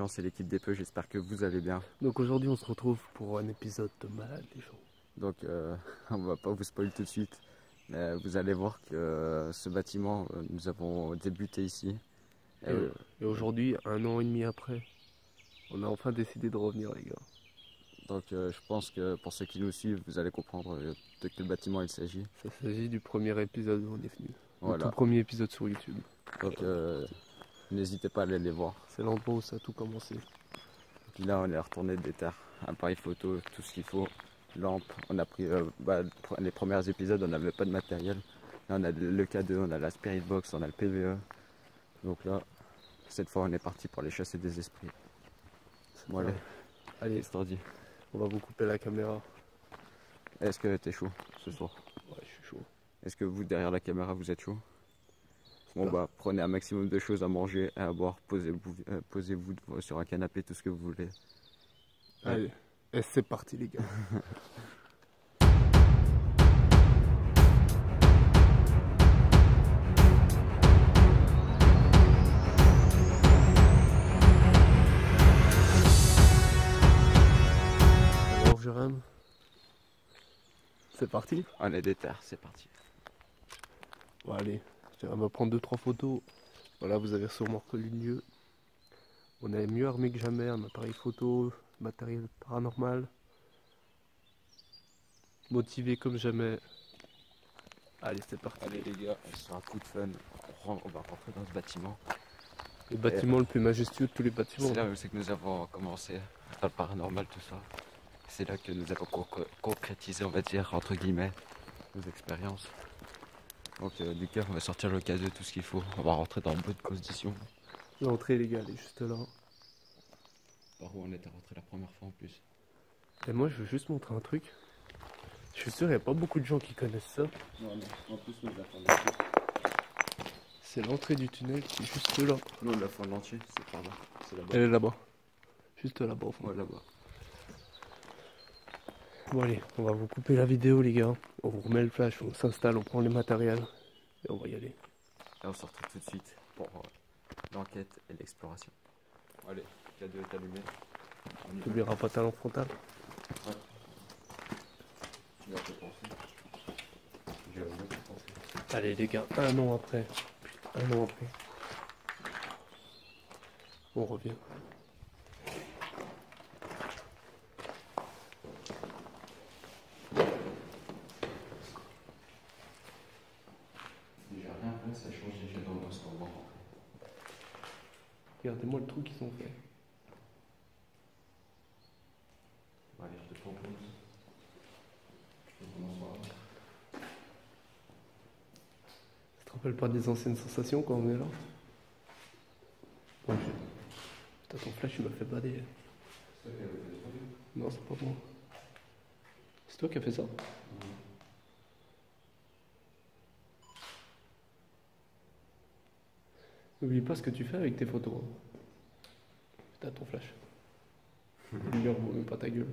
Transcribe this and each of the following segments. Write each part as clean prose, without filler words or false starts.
gens, c'est l'équipe des Peu, j'espère que vous allez bien. Donc aujourd'hui on se retrouve pour un épisode de malade les gens. Donc on va pas vous spoiler tout de suite, mais vous allez voir que ce bâtiment, nous avons débuté ici. Et aujourd'hui, 1 an et demi après, on a enfin décidé de revenir les gars. Donc je pense que pour ceux qui nous suivent, vous allez comprendre de quel bâtiment il s'agit. Ça s'agit du premier épisode où on est venu. Voilà. Le tout premier épisode sur YouTube. Donc n'hésitez pas à aller les voir. C'est l'endroit où ça a tout commencé. Puis là on est retourné des terres, appareil photo, tout ce qu'il faut, lampe. On a pris les premiers épisodes, on n'avait pas de matériel. Là on a le K2, on a la Spirit Box, on a le PVE. Donc là, cette fois on est parti pour aller chasser des esprits. Bon allez, c'est dit. On va vous couper la caméra. Est-ce que t'es chaud ce soir? Ouais, je suis chaud. Est-ce que vous, derrière la caméra, vous êtes chaud? Bon bah, prenez un maximum de choses à manger et à boire. Posez-vous sur un canapé, tout ce que vous voulez. Allez, et c'est parti les gars. Alors Jérôme, c'est parti? On est des terres, c'est parti. Bon allez, on va prendre 2-3 photos. Voilà, vous avez sûrement reconnu le lieu. On est mieux armé que jamais, un appareil photo, matériel paranormal. Motivé comme jamais. Allez, c'est parti. Allez les gars, c'est un coup de fun. On va rentrer dans ce bâtiment. Le bâtiment le plus majestueux de tous les bâtiments. C'est là où c'est que nous avons commencé dans le paranormal, tout ça. C'est là que nous avons concrétisé, on va dire, entre guillemets, nos expériences. Donc du coup, on va sortir le K2, tout ce qu'il faut. On va rentrer dans de bonnes conditions. L'entrée, les gars, elle est juste là. Par où on était rentré la première fois en plus. Et moi, je veux juste montrer un truc. Je suis sûr, il n'y a pas beaucoup de gens qui connaissent ça. Non, en plus, nous, la fin de l'entier. C'est l'entrée du tunnel qui est juste là. Nous, la fin de l'entier, c'est par là. C'est là-bas. Elle est là-bas. Juste là-bas, au fond. Ouais, là-bas. Bon, allez, on va vous couper la vidéo, les gars. On vous remet le flash, on s'installe, on prend les matériels. Et on va y aller. Et on se retrouve tout de suite pour l'enquête et l'exploration. Allez, K2 est allumé. Tu n'oublieras pas ta lampe frontale. Ouais. Tu vas te penser. Je vais te penser. Allez, les gars, 1 an après. Putain, 1 an après. On revient. Déjà rien, là, ça change déjà dans ce qu'on va rentrer. Regardez-moi le trou qu'ils ont fait. Allez, je te propose. Je te commence par là. Ça te rappelle pas des anciennes sensations quand on est là? Ouais, putain, ton flash, il m'a fait bader. C'est toi qui avais fait le truc? Non, c'est pas moi. C'est toi qui as fait ça? N'oublie pas ce que tu fais avec tes photos. Putain, ton flash. La lumière vaut même pas ta gueule.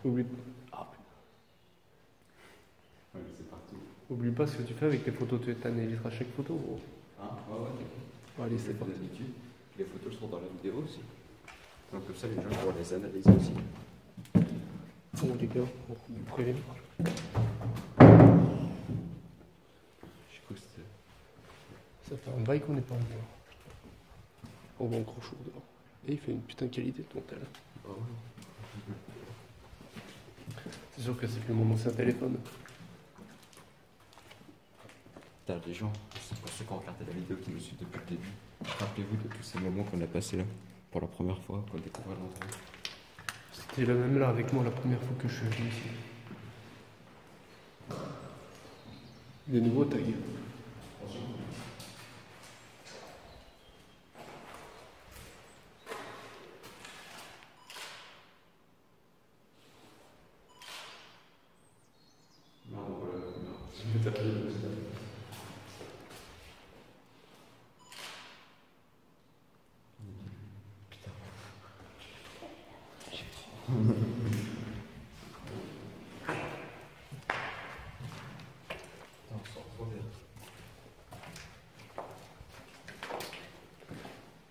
Oublie... Ah, putain. Ouais, c'est partout. Oublie pas ce que tu fais avec tes photos. Tu analyseras chaque photo, gros. Hein? Ouais, ouais. Bon, allez, c'est parti. D'habitude, les photos seront dans la vidéo aussi. Donc comme ça, les gens pourront les analyser aussi. Bon, les gars, vous prévenez. Je crois que c'était... Ça fait un bail qu'on n'est pas en dehors. On va encore chaud dehors. Et il fait une putain de qualité ton tel. Ah ouais. C'est sûr que c'est plus mon ancien téléphone. Putain, les gens, c'est pour ceux qui ont regardé la vidéo qui me suivent depuis le début. Rappelez-vous de tous ces moments qu'on a passés là, pour la première fois, qu'on découvre l'endroit. C'était la même là avec moi la première fois que je suis venu ici. De nouveau ta gueule.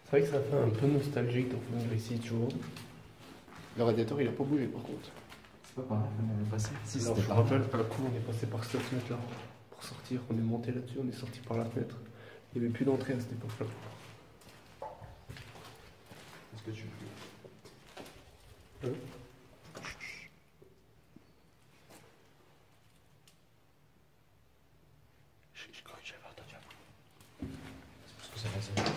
C'est vrai que ça fait un peu nostalgique de revenir ici, tu vois. Le radiateur, il a pas bougé par contre. C'est pas par là qu'on est passé. Si, Alors, c'était je me par là. rappelle, à la cour, on est passé par cette fenêtre-là. Pour sortir, on est monté là-dessus, on est sorti par la fenêtre. Il n'y avait plus d'entrée à cette époque-là. Est-ce que tu Hein? Je crois que j'avais entendu avant. C'est parce que ça va, ça va.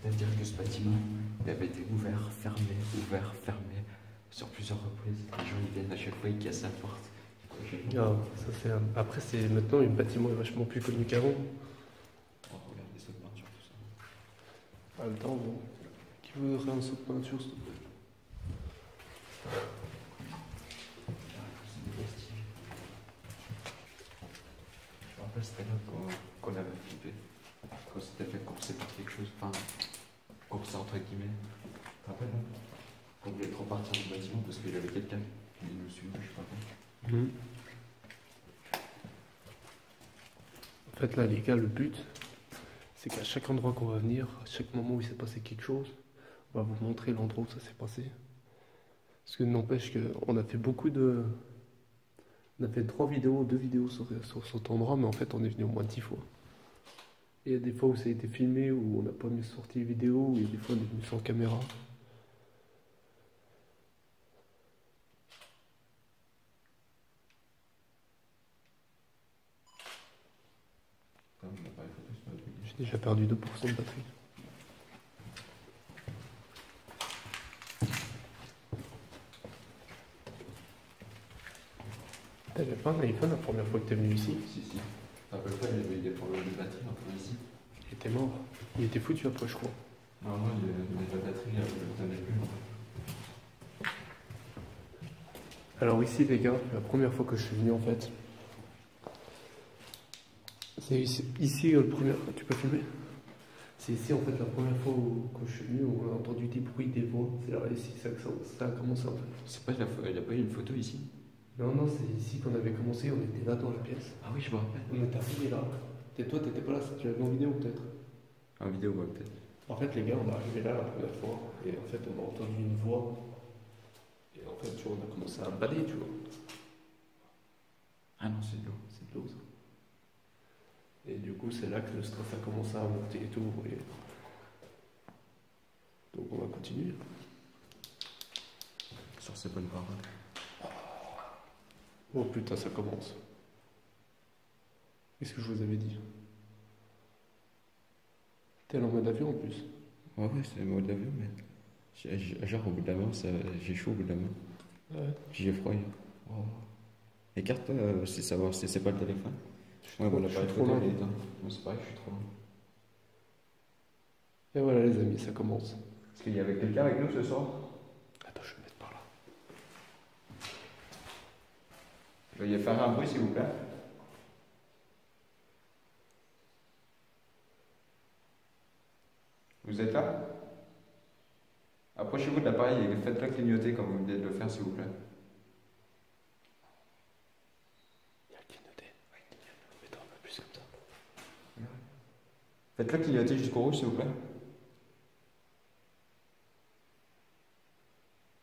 C'est-à-dire que ce bâtiment, il avait été ouvert, fermé, sur plusieurs reprises. Les gens ils viennent à chaque fois, ils cassent la porte. Ah, ça c'est Après, c'est maintenant, le bâtiment est vachement plus connu qu'avant. Oh, regarde les sauts de peinture, tout ça. En même temps, bon, qui voudrait un saut de peinture, s'il te plaît? C'est des vestiges. Je me rappelle, c'était là qu'on avait flippé. Quand c'était fait courser par quelque chose, enfin, courser entre guillemets. Tu te rappelles, là? On voulait trop partir du bâtiment parce qu'il y avait quelqu'un qui nous suivait, je sais pas quoi. En fait, là, les gars, le but, c'est qu'à chaque endroit qu'on va venir, à chaque moment où il s'est passé quelque chose, on va vous montrer l'endroit où ça s'est passé. Parce que n'empêche qu'on a fait beaucoup de... On a fait 3 vidéos, 2 vidéos sur cet endroit, mais en fait, on est venu au moins 10 fois. Et il y a des fois où ça a été filmé, où on n'a pas mis sorti vidéo, et des fois on est venu sans caméra. J'ai déjà perdu 2% de batterie. T'avais pas un iPhone la première fois que t'es venu ici? Si, si. À peu près, il y avait des problèmes de batterie un peu ici. Il était mort. Il était foutu après, je crois. Non, moi, la batterie, elle ne tenait plus. Alors ici, les gars, la première fois que je suis venu, en fait, c'est ici le premier... Tu peux filmer? C'est ici, en fait, la première fois que je suis venu, où on a entendu des bruits, des voix. C'est là, ici, ça a commencé, en fait. C'est pas il n'y a pas eu une photo ici? Non, non, c'est ici qu'on avait commencé, on était là dans la pièce. Ah oui, je me rappelle. On est arrivé là. Toi, t'étais pas là, tu l'as vu en vidéo peut-être. En vidéo, ouais, peut-être. En fait, les gars, on est arrivé là la première fois, et en fait, on a entendu une voix. Et en fait, tu vois, on a commencé à balayer, tu vois. Ah non, c'est de l'eau. C'est de l'eau, ça. Et du coup, c'est là que le stress a commencé à monter et tout. Et... donc, on va continuer. Sur ces bonnes paroles. Oh putain, ça commence. Qu'est-ce que je vous avais dit? T'es en mode avion en plus. Ouais, c'est le mode d'avion, mais. Genre, au bout de la main, j'ai chaud au bout de la main. Ouais. J'ai froid. Oh. Écarte-toi, c'est savoir si c'est pas le téléphone. Ouais, bon, l'appareil photo, il est éteint. Moi, c'est pareil, je suis trop loin. Et voilà, les amis, ça commence. Est-ce qu'il y avait quelqu'un avec nous ce soir? Attends, je vais me mettre par là. Veuillez faire un bruit, s'il vous plaît. Vous êtes là? Approchez-vous de l'appareil et faites-le clignoter comme vous venez de le faire, s'il vous plaît. Il y a le clignoté. Oui, mettons un peu plus comme ça. Faites-le clignoter jusqu'au rouge, s'il vous plaît.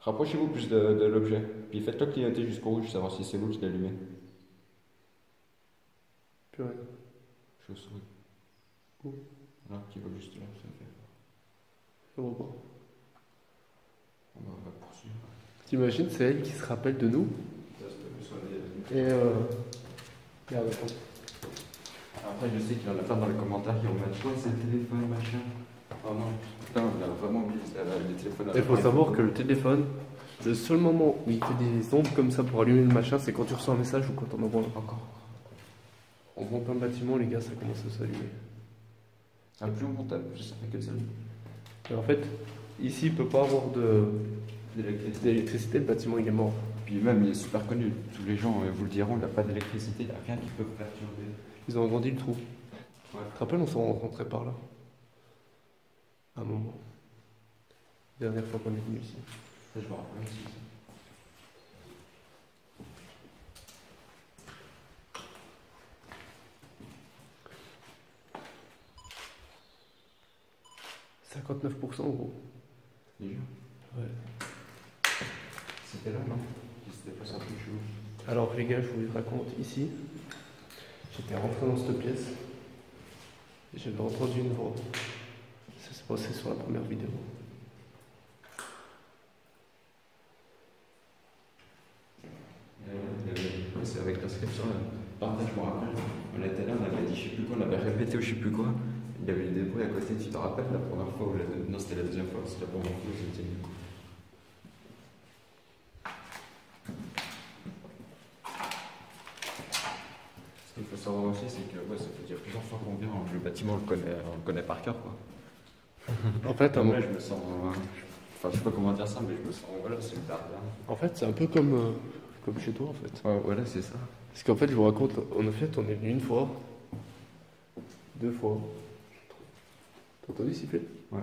Rapprochez-vous plus de l'objet, puis faites-le clignoter jusqu'au rouge, savoir si c'est vous qui l'allumez. Plus rien. Je souris. Où? Là, qui va juste là, ça me fait. Je vois pas. On va poursuivre. T'imagines, c'est elle qui se rappelle de nous. Et regarde, attends. Après, je sais qu'il y en a plein dans les commentaires qui vont mettre quoi, c'est le téléphone, machin. Oh non, putain, on a vraiment oublié les téléphones. Il faut savoir que le téléphone, le seul moment où il fait des ondes comme ça pour allumer le machin, c'est quand tu reçois un message ou quand on envoie un. Encore. On monte un bâtiment, les gars, ça commence à s'allumer. Ah, plus on monte, plus ça fait que ça. Et en fait, ici, il peut pas avoir d'électricité, le bâtiment il est mort. Puis même, il est super connu. Tous les gens vous le diront, il n'a pas d'électricité, il n'y a rien qui peut perturber. Ils ont agrandi le trou. Ouais. Tu te rappelles, on s'en rentrait par là. À un moment. Dernière fois qu'on est venu ici. Ça, je me rappelle aussi. 59% gros. Déjà. Ouais. C'était là, non? C'était pas sorti chez vous. Alors les gars, je vous raconte ici. J'étais rentré dans cette pièce et j'avais entendu une voix. Ça s'est passé sur la première vidéo. C'est avec l'inscription là. Partage, je me rappelle. On était là, on avait dit je sais plus quoi, on avait répété ou je sais plus quoi. Il y avait des bruits à côté, tu te rappelles la première fois ou non, c'était la deuxième fois, c'était la première fois où c'était. Ce qu'il faut savoir aussi, c'est que ouais, ça fait déjà plusieurs fois qu'on vient, le bâtiment on le connaît par cœur quoi. En fait, Là, je me sens. Enfin, je sais pas comment dire ça, mais je me sens. Voilà, c'est une barrière. en fait, c'est un peu comme chez toi en fait. Ouais, voilà, c'est ça. Parce qu'en fait, je vous raconte, en fait, on est venu une fois, 2 fois. T'as entendu siffler? Ouais.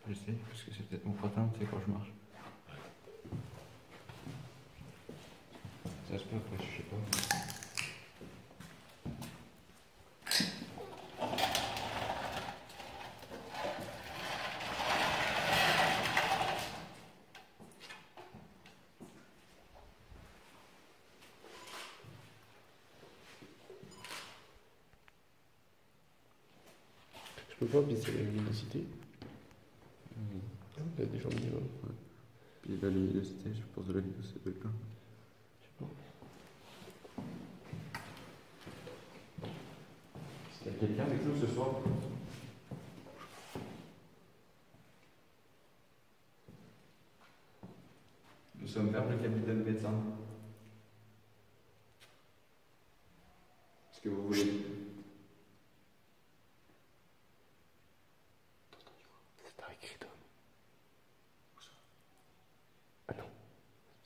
Je sais, parce que c'est peut-être mon patin, tu sais, quand je marche. Ça se peut, après, je sais pas. Je peux pas baisser la luminosité. Il y a des gens minimum. Ouais. Puis la luminosité, je pense de la vidéo, ça doit être là. Je sais pas. Il y a quelqu'un avec nous ce soir? Nous sommes vers le cabinet de médecin. Est-ce que vous voulez? C'est un cri d'homme. Ah non.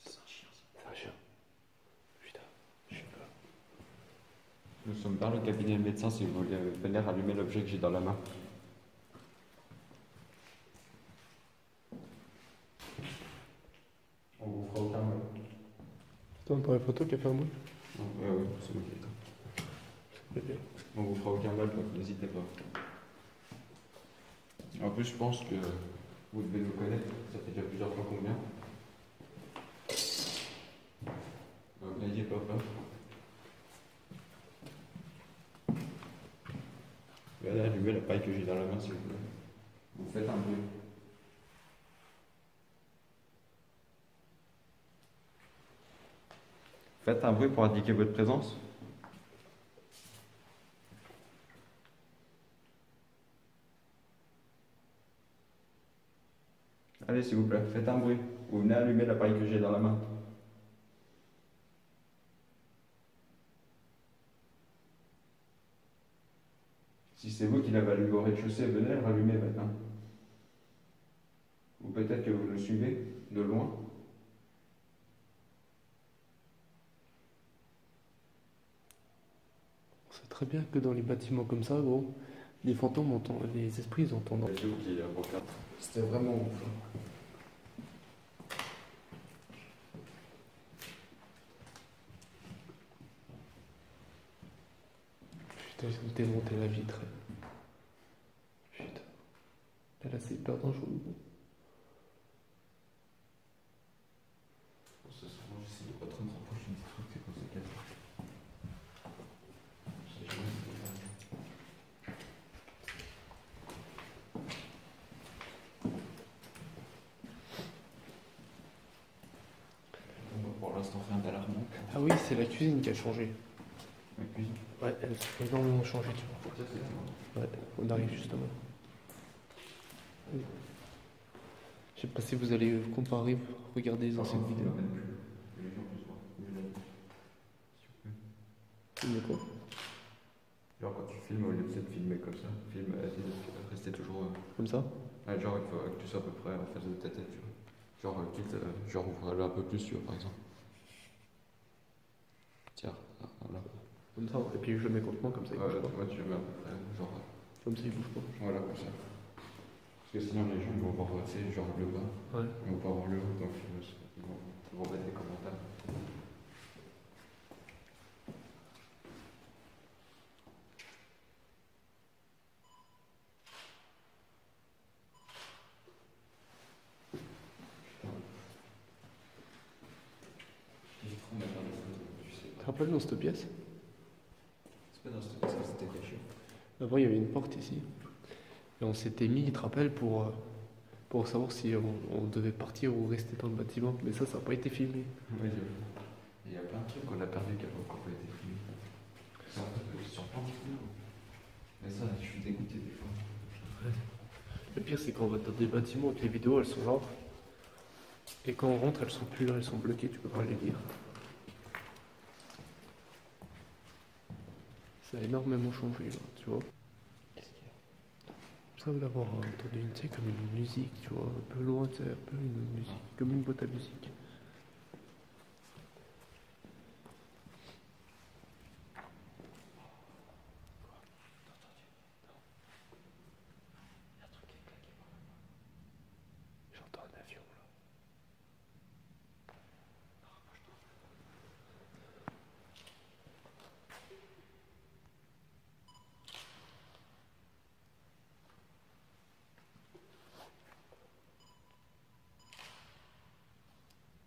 C'est un chien, ça. C'est un chien. Putain, je sais pas. Nous sommes vers le cabinet de médecin si vous voulez venir allumer l'objet que j'ai dans la main. On vous fera aucun mal. C'est toi pour les photos qui a fait un bruit? Ouais, c'est moi qui ai fait. C'est bien. On vous fera aucun mal, donc n'hésitez pas. En plus, je pense que vous devez nous connaître, ça fait déjà plusieurs fois qu'on vient. Donc n'ayez pas peur. Regardez, allumez la paille que j'ai dans la main, s'il vous plaît. Vous faites un bruit. Faites un bruit pour indiquer votre présence. Allez, s'il vous plaît, faites un bruit. Vous venez allumer l'appareil que j'ai dans la main. Si c'est vous qui l'avez allumé au rez-de-chaussée, venez le rallumer maintenant. Ou peut-être que vous le suivez de loin. On sait très bien que dans les bâtiments comme ça, gros, les fantômes entendent, les esprits ils entendent. C'est vous qui regarde. C'était vraiment ouf. Putain, ils ont démonté la vitre. Putain. Là, c'est hyper dangereux. Ce soir, j'essaie de pas trop me rapprocher des trucs, c'est comme ça. On va pour l'instant faire un d'alarme. Ah oui, c'est la cuisine qui a changé. La cuisine. Ouais, elle a énormément changé, tu vois. Ça, c'est Ouais, on arrive justement. Oui. Je sais pas si vous allez comparer, regarder les anciennes vidéos. Filmer quoi? Genre quand tu filmes, au lieu de filmer comme ça, filme, essaie de rester toujours. Comme ça? Genre il faut que tu sois à peu près en face de ta tête, tu vois. Genre, quitte, genre ouvre-le un peu plus, tu vois, par exemple. Tiens, voilà. Comme ça, et puis je le mets contre moi, comme ça il bouge pas. Ouais, tu le mets à peu près, genre. Comme ça il bouge pas. Voilà, comme ça. Parce que sinon les gens ils vont voir, tu sais, genre le bas. Ouais. Ils vont pas voir le haut, donc ils vont mettre des commentaires. te rappelles dans cette pièce? C'est pas dans cette pièce que c'était caché. Avant, il y avait une porte ici. Et on s'était mis, tu te rappelles, pour savoir si on devait partir ou rester dans le bâtiment. Mais ça n'a pas été filmé. Oui, il y a plein de trucs qu'on a perdu qui n'ont pas été filmés. C'est un peu surprenant. Mais ça, je suis dégoûté des fois. Ouais. Le pire, c'est qu'on va dans des bâtiments que les vidéos, elles sont là. Et quand on rentre, elles sont plus là, elles sont bloquées, tu peux pas les lire. Ça a énormément changé, là, tu vois. Ça veut d'avoir entendu une, tu sais, comme une musique, tu vois, un peu loin, c'est un peu une musique, comme une boîte à musique. J'entends un avion là.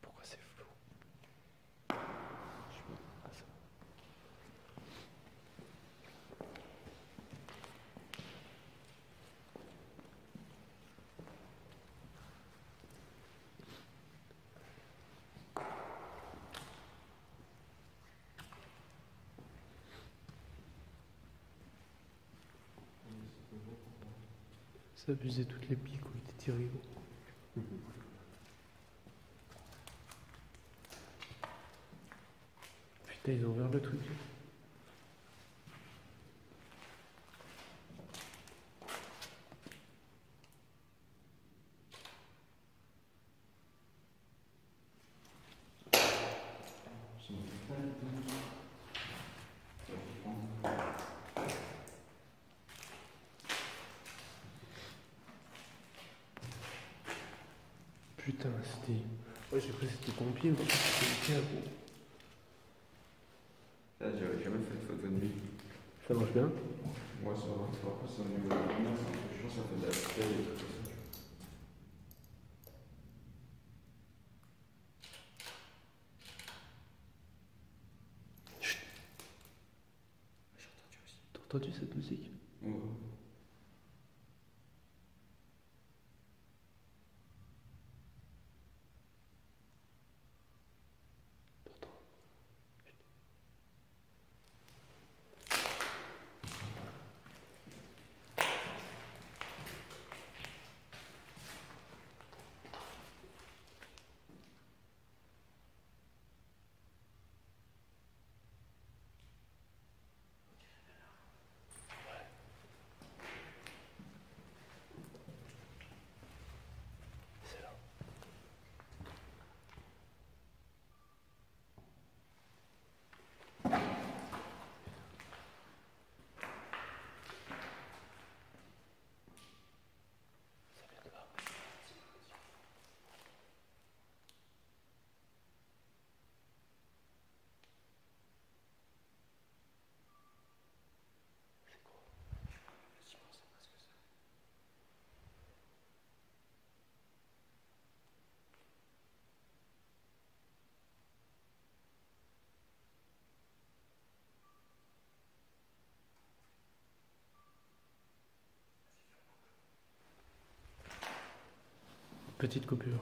Pourquoi c'est flou? Je sais pas. Ah, ça. Ça abusait toutes les piques où il était tiré. Putain, ils ont ouvert le truc. Putain, c'était. Ouais, j'ai cru que c'était pompier, moi. C'était le cas, gros. Là, j'avais jamais fait de photo de nuit. Ça marche bien? Moi, ça va. Après, c'est au niveau de la lumière, c'est un peu chiant, ça fait de la lumière et tout ça. Chut. J'ai entendu aussi. T'as entendu cette musique? Ouais. T'entends? C'est là. Ça vient de là. C'est quoi? Je pense pas ce que c'est. Petite coupure.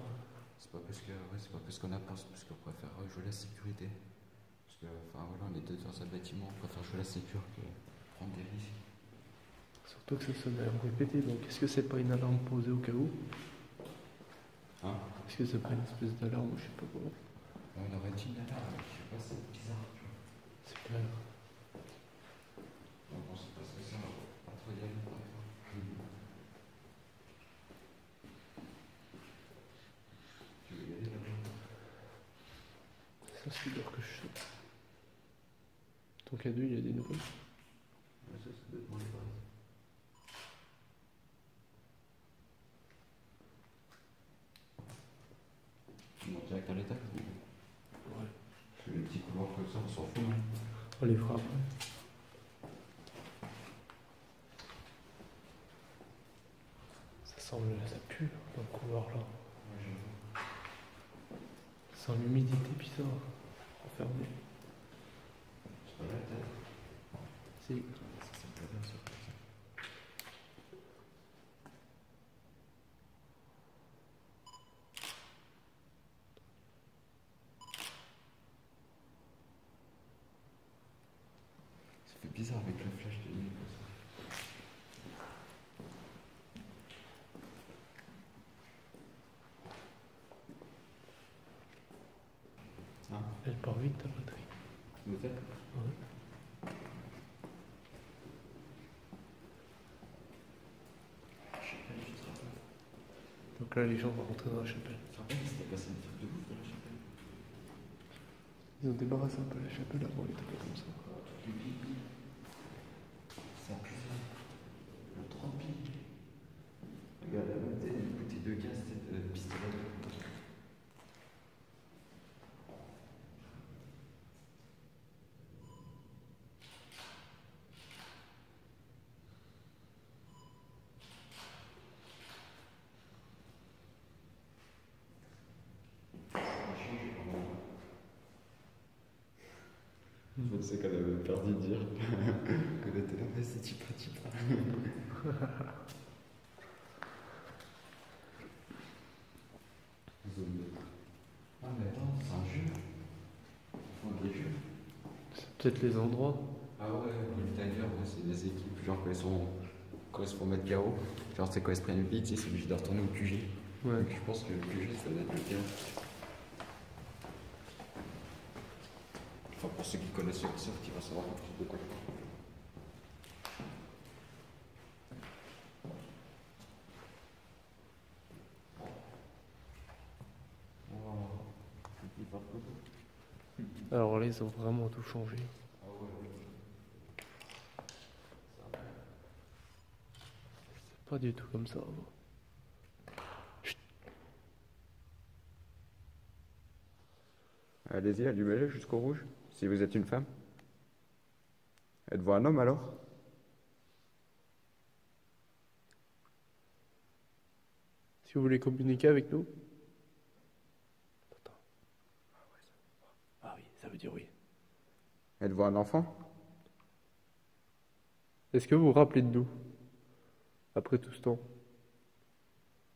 C'est pas parce que, ouais, c'est pas parce qu'on a peur, c'est parce qu'on préfère jouer la sécurité. Parce que, enfin voilà, on est deux dans un bâtiment, on préfère jouer la sécurité que prendre des risques. Surtout que ça sonne à répéter, donc est-ce que c'est pas une alarme posée au cas où? Hein? Est-ce que c'est pas une espèce d'alarme ou je sais pas quoi? On aurait dit une alarme, je sais pas, c'est bizarre, tu vois. C'est clair. Donc on sait pas ce que c'est, on va pas trop y aller, par exemple. Tu veux y aller là-bas? Ça, c'est l'heure que je saute. Ton cadeau, il y a des nouvelles? Ouais, ça doit être moins les bases. Tu montes direct à l'étage ou... Ouais. Parce que les petits couloirs comme ça, on s'en fout, non? On les fera après. Ça sent ça pue dans le couloir là. Ouais, j'avoue. Ça sent l'humidité bizarre. Enfermé. Si. c'est pas bien sûr. Ça fait bizarre avec le flash de nuit. Elle part vite ta batterie. Vous êtes Ouais. Donc là, les gens vont rentrer dans la chapelle. Tu te rappelles, c'était passé un truc de ouf dans la chapelle. Ils ont débarrassé un peu la chapelle avant, les trucs comme ça. Ça pue. Le trop pire. Regarde, la montée des bouteilles de gaz, de pistolet. Je sais qu'elle avait peur de dire qu'elle était là, mais c'est Tipra. Ah mais attends, c'est un jeu. Ils font des jeux. C'est peut-être les endroits. Ah ouais, le Tiger, ouais, c'est des équipes, genre quand ils se font mettre KO, genre c'est quand ils se prennent une bite, c'est obligé de retourner au QG. Ouais. Donc je pense que le QG ça doit être le terrain. Enfin pour ceux qui connaissent le surf, qui vont savoir un petit peu quoi. Alors là, ils ont vraiment tout changé. Ah ouais. C'est pas du tout comme ça avant. Allez-y, allumez-le jusqu'au rouge, si vous êtes une femme. Êtes-vous un homme alors? Si vous voulez communiquer avec nous. Attends. Ah oui, ça veut dire oui. Êtes-vous un enfant? Est-ce que vous vous rappelez de nous? Après tout ce temps.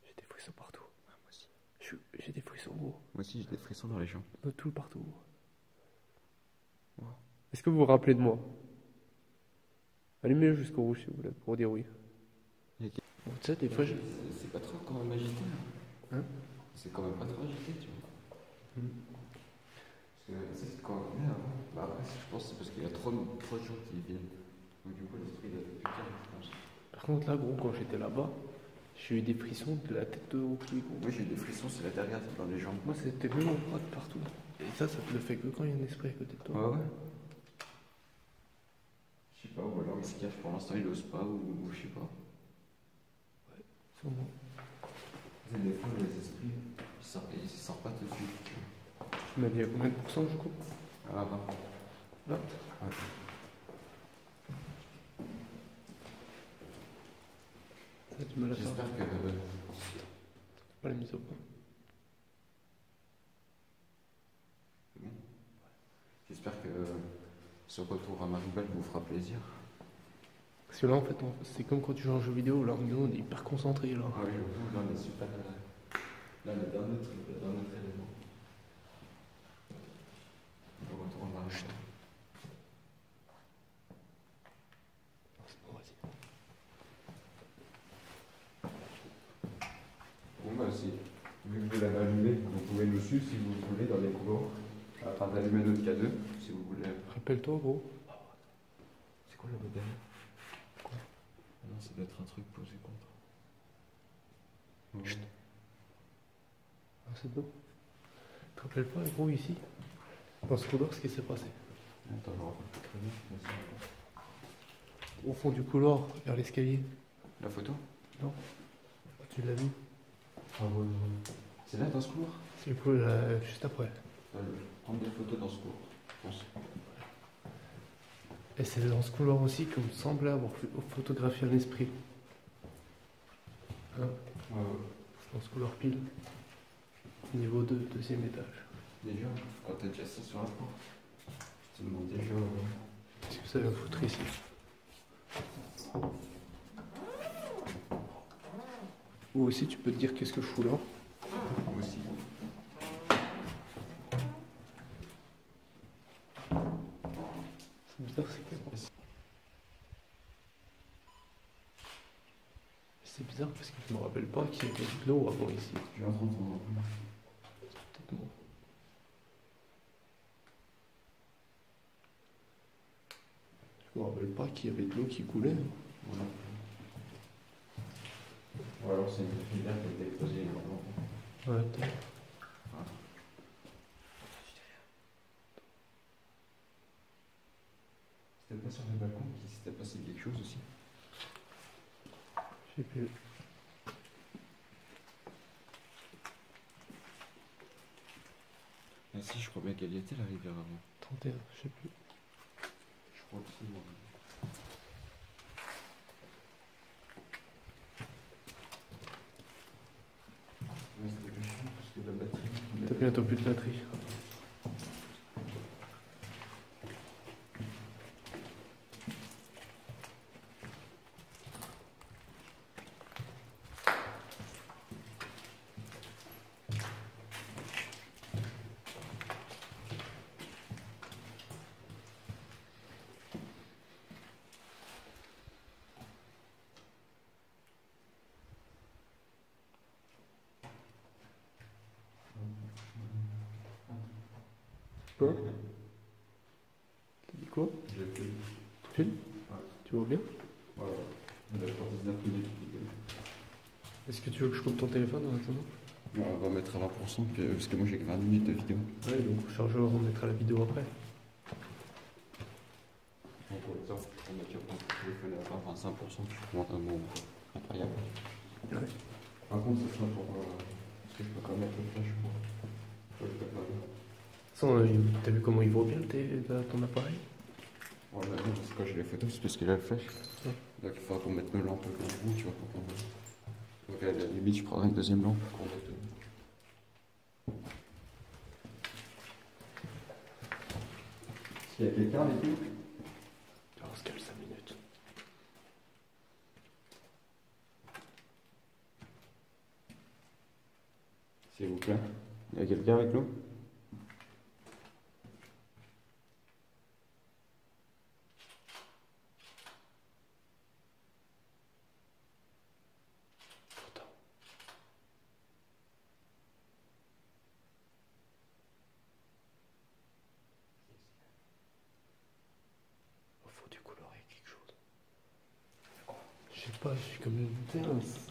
J'ai des frissons partout. Ah, moi aussi. J'ai des frissons gros. Moi aussi j'ai des frissons dans les jambes. De tout partout. Wow. Est-ce que vous vous rappelez de moi? Allumez-le jusqu'au rouge si vous voulez, pour dire oui. Ok. Bon, tu sais, des fois, C'est pas trop quand même agité. Hein? C'est quand même pas trop agité, tu vois. Parce que c'est quand on est avant. Bah après, je pense que c'est parce qu'il y a trop de gens qui viennent. Donc du coup, l'esprit doit être plus calme, je pense. Par contre, là, gros, quand j'étais là-bas, j'ai eu des frissons de la tête aux pieds, gros. Moi j'ai eu des frissons, c'est la derrière, c'est dans les jambes. Moi, c'était même au bras de partout. Et ça te le fait que quand il y a un esprit à côté de toi. Ouais, ouais. Je sais pas, ou alors il se cache pour l'instant, il ose pas, ou je sais pas. Sûrement. Et des fois, les esprits, ils sortent pas tout de suite. Tu m'as dit à combien de pourcents, je crois? Ah bah. 20. Ouais. Ça a du mal à faire. J'espère que. Pas la mise au point. C'est bon. J'espère que ce retour à Maribel vous fera plaisir. Parce que là, en fait, c'est comme quand tu joues à un jeu vidéo, là, nous, on est hyper concentrés, là. Ah oui, là on est super. Là on est dans notre élément. Le retour à Maribel. C'est bon, vas-y. Bon bah si, vu que vous l'avez allumé, vous pouvez nous suivre si vous voulez dans les couloirs. Afin d'allumer notre K2, si vous voulez. Rappelle-toi, gros. C'est quoi le modèle? Quoi? Ah non, ça doit être un truc posé contre. Chut. Ah, c'est bon. Tu te rappelles pas, gros, ici, dans ce couloir, ce qui s'est passé? Attends, je me rappelle pas très bien. Vas-y. Au fond du couloir, vers l'escalier. La photo? Non. Tu l'as vu? Ah ouais. C'est là dans ce couloir? C'est le couloir, juste après. Prendre des photos dans ce couloir, je pense. Et c'est dans ce couloir aussi qu'on me semblait avoir photographié un esprit. Hein? Ouais, ouais. Dans ce couloir pile. Niveau 2, deuxième étage. Déjà, quand t'as déjà ça sur la porte, je te demande déjà. Qu'est-ce que ça vient de foutre ici? Ou aussi, tu peux te dire qu'est-ce que je fous là. Moi aussi. C'est bizarre, c'est quoi? C'est bizarre parce que je me rappelle pas qu'il y avait de l'eau avant ici. Je vais entendre ton... Peut-être moi. Je me rappelle pas qu'il y avait de l'eau qui coulait. Voilà. Ou alors c'est une filière qui a été explosée il y a longtemps. Ouais, peut-être. Voilà. C'était pas sur le balcon qu'il s'était passé quelque chose aussi. Je sais plus. Ah si, je crois bien qu'elle y était la rivière avant. 31, je sais plus. Je crois que si, moi. Ouais, c'était le chien parce que la batterie. T'as bientôt plus de batterie. Quoi? T'as dit quoi? J'ai fait. Tu filmes? Ouais. Tu vois bien? Voilà. On a pas 19 minutes. Est-ce que tu veux que je coupe ton téléphone en attendant? On va mettre à 20% parce que moi j'ai que 20 minutes de vidéo. Ouais, donc chargeur, on mettra la vidéo après. Donc pour exemple, je vais mettre mon téléphone à 25%, je prends un mot incroyable. Ouais. Par contre, ça sera pour. Parce que je peux quand même mettre le flash pour. Je peux pas bien. T'as vu comment il vaut bien ton appareil? Ouais, bah non, parce que quand j'ai les photos, c'est parce qu'il a le flash. Ouais. Donc il faudra qu'on mette nos lampes comme vous, tu vois, pour qu'on. Donc à la limite, je prendrai une deuxième lampe pour qu'on mette. S'il y a quelqu'un avec nous? Alors, on se calme 5 minutes. S'il vous plaît. Il y a quelqu'un avec nous? Pourtant. Il faut du colorier quelque chose. Je sais pas, je suis comme une pince.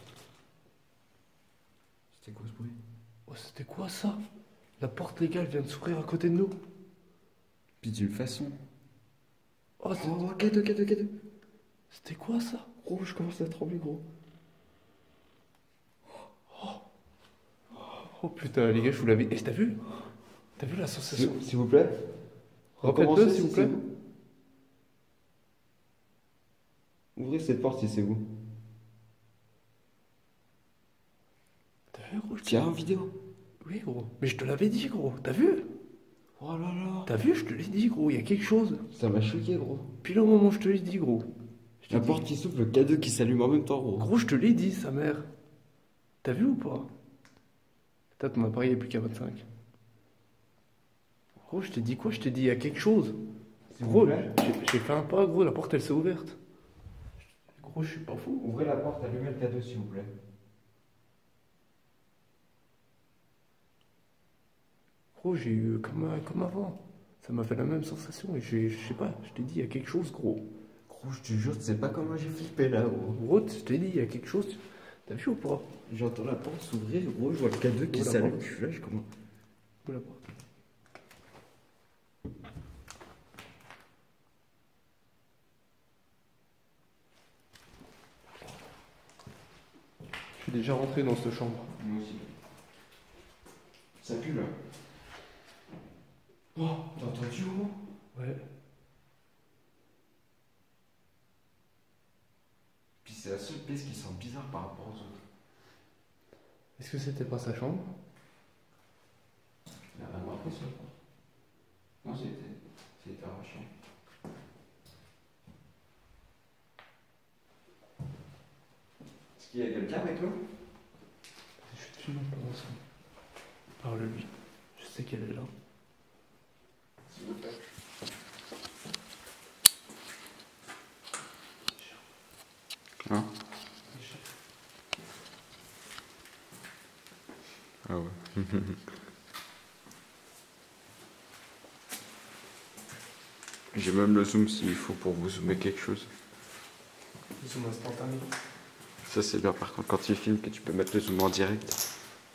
C'était quoi ce bruit? Oh, c'était quoi ça? La porte légale vient de s'ouvrir à côté de nous. Puis d'une façon. Oh, Oh, K2. c'était quoi ça? Gros, je commence à trembler, gros. Oh putain, les gars, je vous l'avais. Et t'as vu? T'as vu la sensation? S'il vous plaît? Répète-le, s'il vous plaît. Ouvrez cette porte si c'est vous. T'as vu, gros? Tiens, en vidéo. Oui, gros. Mais je te l'avais dit, gros. T'as vu? Oh là là. T'as vu? Je te l'ai dit, gros. Il y a quelque chose. Ça m'a choqué, gros. Puis au moment où je te l'ai dit, gros. Je te La dis- porte qui s'ouvre, le K2 qui s'allume en même temps, gros. Gros, je te l'ai dit, sa mère. T'as vu ou pas? Putain, ton appareil est plus qu'à 25. Gros, je t'ai dit quoi? Je t'ai dit, il y a quelque chose. S'il vous Gros, plaît. j'ai fait un pas, gros, la porte elle s'est ouverte. Gros, je suis pas fou. Ouvrez la porte, allumez le K2, s'il vous plaît. Gros, j'ai eu comme avant. Ça m'a fait la même sensation et je sais pas, je t'ai dit, il y a quelque chose, gros. Gros, je te jure, tu sais pas comment j'ai flippé là, gros. Gros, je t'ai dit, il y a quelque chose. T'as vu ou pas? J'entends la porte s'ouvrir, gros, je vois le K2 qui Ouvre la s'allume. porte. Je suis là, je commence. Ouvre la porte. Je suis déjà rentré dans cette chambre. Moi aussi. Ça pue là. Oh, t'as entendu, gros? Ouais. Puis c'est la seule pièce qui sent bizarre par rapport aux autres. Est-ce que c'était pas sa chambre? Il a rien marqué sur la porte. Non, c'était arraché. Est-ce qu'il y a quelqu'un avec nous? Absolument pas ensemble. Parle-lui. Je sais qu'elle est là. S'il vous plaît. Hein? Ah ouais. J'ai même le zoom s'il faut pour vous zoomer quelque chose. Le zoom instantané. Ça c'est bien par contre quand tu filmes que tu peux mettre le zoom en direct.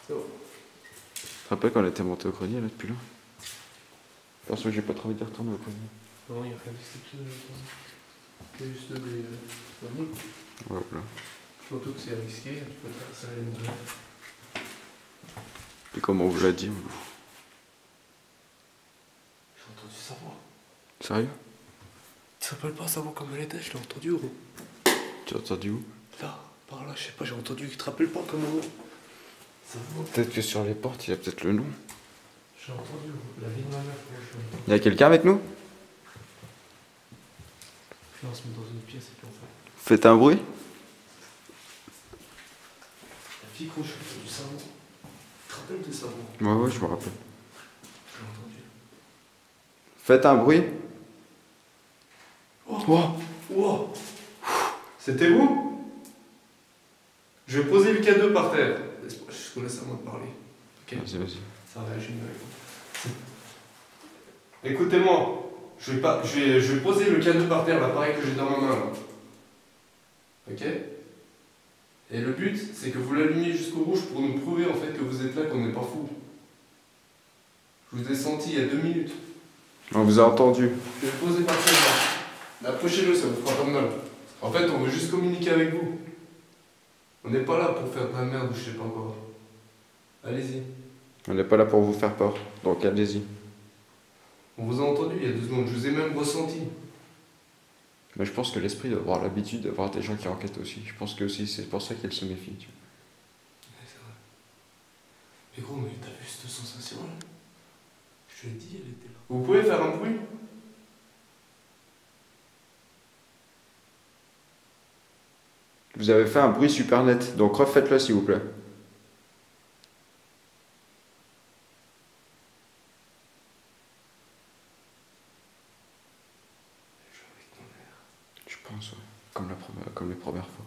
C'est bon. Tu te rappelles quand on était monté au grenier là depuis là? Parce que j'ai pas trop envie de retourner au grenier. Non, il n'y a rien d'exceptionnel. C'est juste des manies. Ouais, voilà. Surtout que c'est risqué, tu peux faire ça à une heure. Et comme on vous l'a dit. J'ai entendu sa voix. Sérieux? Tu te rappelles pas sa voix comme elle était? Je l'ai entendu, gros. Tu as entendu où? Là, par là, je sais pas, j'ai entendu. Tu te rappelles pas comment? Sa voix. Peut-être que sur les portes il y a peut-être le nom. J'ai entendu, gros. La vie de ma mère, franchement. Il y a quelqu'un avec nous? Là, on se met dans une pièce et puis on fait. Faites un bruit? La fille gros, j'ai entendu sa voix. Tu te rappelles de sa voix? Ouais, ouais, je me rappelle. J'ai entendu. Faites un bruit? Oh! Wow. Wow. C'était vous? Je vais poser le cadeau par terre. Je te laisse à moi de parler. Ok? Vas-y, vas-y. Ça réagit mieux avec moi. Écoutez-moi. Je vais poser le cadeau par terre, l'appareil que j'ai dans ma main là. Ok? Et le but, c'est que vous l'allumiez jusqu'au rouge pour nous prouver en fait que vous êtes là, qu'on n'est pas fou. Je vous ai senti il y a 2 minutes. On vous a entendu. Je vais le poser par terre là. Approchez-le, ça vous fera pas de mal. En fait, on veut juste communiquer avec vous. On n'est pas là pour faire de la merde ou je sais pas quoi. Allez-y. On n'est pas là pour vous faire peur, donc allez-y. On vous a entendu il y a 2 secondes, je vous ai même ressenti. Mais je pense que l'esprit doit avoir l'habitude d'avoir des gens qui enquêtent aussi. Je pense que aussi c'est pour ça qu'elle se méfie. Tu vois. Ouais, c'est vrai. Mais gros, mais t'as vu cette sensation là? Je te l'ai dit, elle était là. Vous pouvez faire un bruit? Vous avez fait un bruit super net, donc refaites-le s'il vous plaît. Je pense, ouais. Comme les premières fois.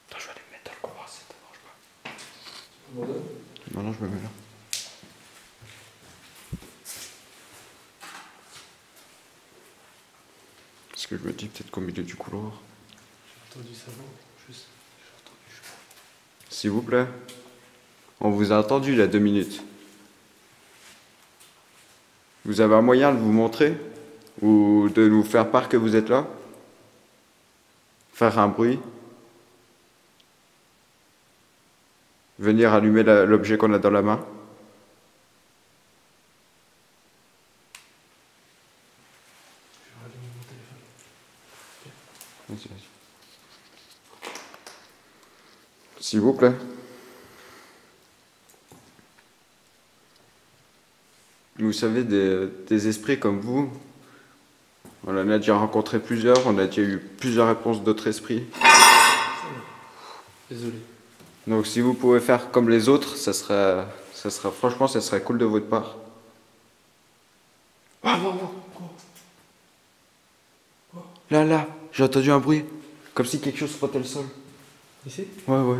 Attends, je vais aller me mettre dans le couloir si ça te dérange pas. Non, non, je me mets là. Parce que je me dis peut-être qu'au milieu du couloir. J'ai entendu ça, non? J'ai entendu, je crois. S'il vous plaît. On vous a entendu il y a 2 minutes. Vous avez un moyen de vous montrer? Ou de nous faire part que vous êtes là? Faire un bruit? Venir allumer l'objet qu'on a dans la main? Je vais rallumer mon téléphone. Vas-y, vas-y. S'il vous plaît. Vous savez, des esprits comme vous, on en a déjà rencontré plusieurs, on a déjà eu plusieurs réponses d'autres esprits. Désolé. Donc si vous pouvez faire comme les autres, franchement, ça serait cool de votre part. Ah, quoi? Là, j'ai entendu un bruit. Comme si quelque chose frottait le sol. Ici? Ouais.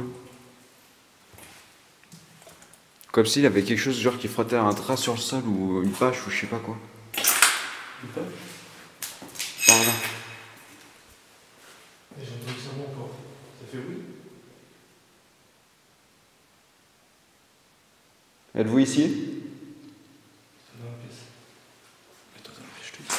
Comme s'il y avait quelque chose genre qui frottait un drap sur le sol ou une bâche ou je sais pas quoi. Une page? Par là. J'ai entendu ça moi encore. Ça fait bruit? Êtes-vous ici? C'est dans la pièce. Mets-toi dans la pièce, je te dis.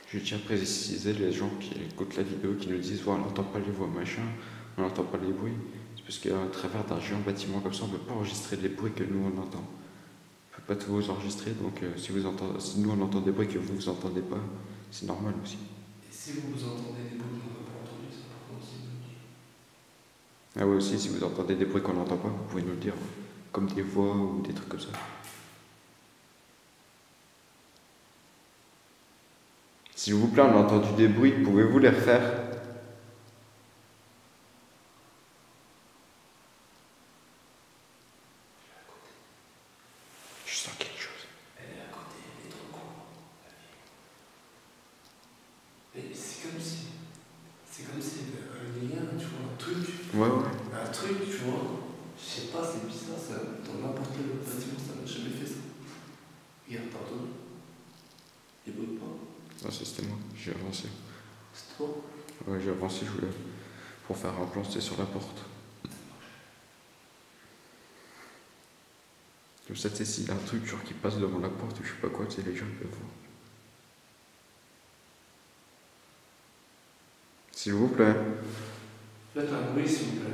Je tiens à préciser les gens qui écoutent la vidéo, qui nous disent ouais, on n'entend pas les voix machin, on n'entend pas les bruits. C'est parce qu'à travers d'un géant bâtiment comme ça, on ne peut pas enregistrer les bruits que nous on entend. On ne peut pas tout vous enregistrer, donc si nous on entend des bruits que vous entendez pas, c'est normal aussi. Et si vous entendez des bruits qu'on n'a pas entendus, ça par contre c'est Ah oui, aussi, si vous entendez des bruits qu'on n'entend pas, vous pouvez nous le dire, comme des voix ou des trucs comme ça. S'il vous plaît, on a entendu des bruits, pouvez-vous les refaire? Je sens quelque chose. Elle est à côté, elle est trop con. Et c'est comme si un lien, tu vois, un truc. Ouais, ouais. Un truc, tu vois. Je sais pas, c'est bizarre, ça. Dans n'importe quel autre bâtiment, ça n'a jamais fait ça. Regarde, t'as entendu? Il bouge pas. Non, c'était moi, j'ai avancé. C'est toi? Ouais, j'ai avancé, je voulais. Pour faire un plan, c'était sur la porte. Comme ça, tu sais, s'il y a un truc genre qui passe devant la porte ou je sais pas quoi, tu sais, les gens peuvent voir. S'il vous plaît. Faites un bruit, s'il vous plaît.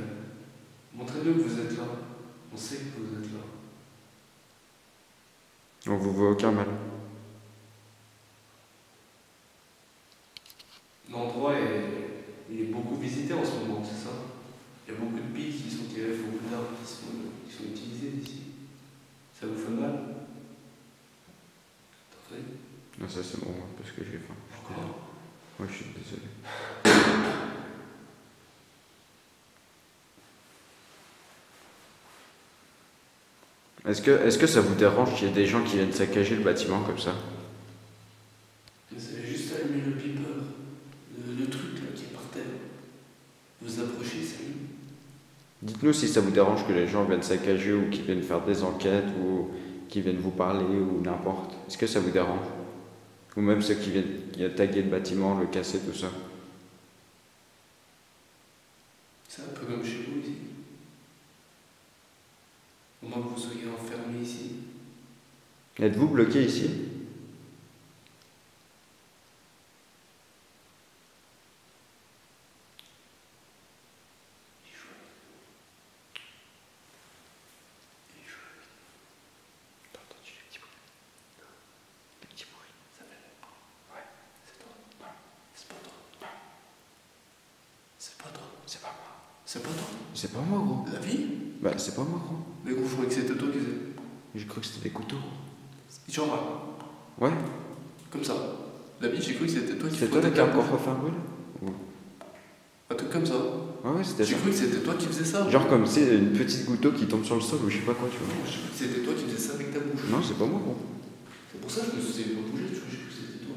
Montrez-nous que vous êtes là. On sait que vous êtes là. On vous voit aucun mal. L'endroit il est beaucoup visité en ce moment, c'est ça? Il y a beaucoup de billes qui sont tirées, beaucoup d'arbres qui sont utilisés ici. Ça vous fait mal? Attendez. Non, ça c'est bon, parce que j'ai faim. Encore? Ouais, je suis désolé. Est-ce que ça vous dérange qu'il y ait des gens qui viennent saccager le bâtiment comme ça? Vous avez juste allumé le beeper, le truc là qui est par terre. Vous approchez, c'est lui. Dites-nous si ça vous dérange que les gens viennent saccager ou qu'ils viennent faire des enquêtes ou qu'ils viennent vous parler ou n'importe. Est-ce que ça vous dérange? Ou même ceux qui viennent taguer le bâtiment, le casser, tout ça. C'est un peu comme chez vous ici. Au moins que vous soyez enfermé ici. Êtes-vous bloqué ici? C'est pas toi? C'est pas moi, gros. La vie? Bah, c'est pas moi, gros. Mais gros, je croyais que c'était toi qui faisais. J'ai cru que c'était des couteaux. Genre, Ouais. comme ça. La vie, j'ai cru que c'était toi qui C'est toi qui as encore refait un bruit là? Un truc comme ça. Ouais, c'était ça. J'ai cru que c'était toi qui faisais ça. Genre comme c'est une petite goutte qui tombe sur le sol ou je sais pas quoi, tu vois. J'ai cru que c'était toi qui faisais ça avec ta bouche. Non, c'est pas moi, gros. C'est pour ça que je me suis pas bougé, tu vois, j'ai cru que c'était toi.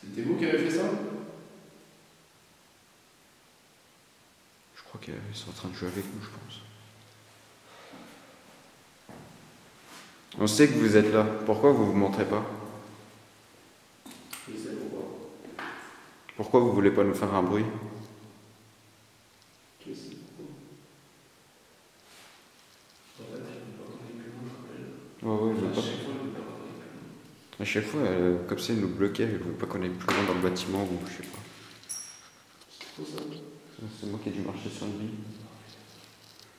C'était vous qui avez fait ça? Je crois qu'ils sont en train de jouer avec nous, je pense. On sait que vous êtes là. Pourquoi vous vous montrez pas? Je sais pourquoi. Pourquoi vous voulez pas nous faire un bruit? Je sais pourquoi. En fait, je ne veux pas qu'on ait plus loin, je rappelle. Ouais, je veux pas. À chaque fois, je ne veux pas qu'on ait plus loin. À chaque fois, comme ça, ils nous bloquaient, ils veulent pas qu'on aille plus loin dans le bâtiment ou je sais pas. C'est pour ça. C'est moi qui ai dû marcher sur une bille.